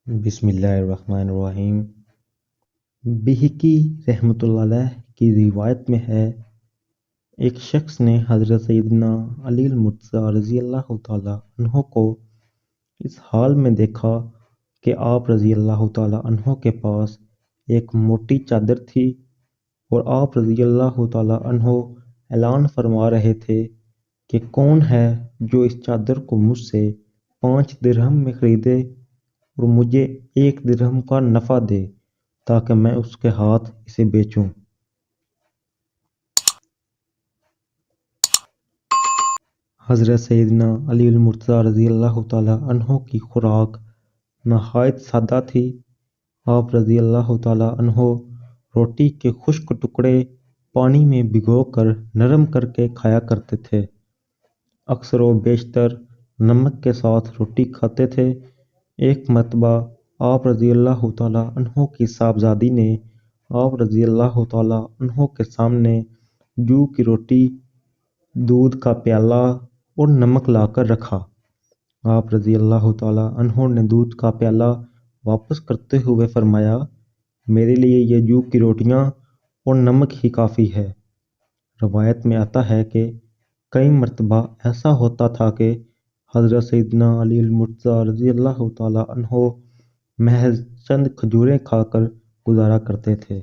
बिस्मिल्लाहिर्रहमानिर्रहीम। बिहकी रहमतुल्लाह अलैह की रिवायत में है, एक शख्स ने हज़रत सैयदना अली मुर्तज़ा रज़ी अल्लाह तआला अन्हो को इस हाल में देखा कि आप रज़ी अल्लाह तआला अन्हो के पास एक मोटी चादर थी और आप रज़ी अल्लाह तआला अन्हो ऐलान फरमा रहे थे कि कौन है जो इस चादर को मुझसे 5 दिरहम में खरीदे और मुझे 1 दिरहम का नफ़ा दे ताकि मैं उसके हाथ इसे बेचूं। हज़रत सैयदना अली मुर्तज़ा रज़ी अल्लाह तआला अन्हो की खुराक नहायत सादा थी। आप रज़ी अल्लाह तआला अन्हो रोटी के खुश्क टुकड़े पानी में भिगोकर नरम करके खाया करते थे। अक्सर व बेशतर नमक के साथ रोटी खाते थे। एक मरतबा आप रज़ी अल्लाह तआला अन्हो की साहबजादी ने आप रज़ी अल्लाह तआला अन्हो के सामने जू की रोटी, दूध का प्याला और नमक लाकर रखा। आप रज़ी अल्लाह तआला अन्हो ने दूध का प्याला वापस करते हुए फरमाया, मेरे लिए ये जू की रोटियां और नमक ही काफ़ी है। रवायत में आता है कि कई मरतबा ऐसा होता था कि हज़रत सैयदना अली मुर्तज़ा रज़ी अल्लाह तआला अन्हो महज चंद खजूरें खाकर गुजारा करते थे।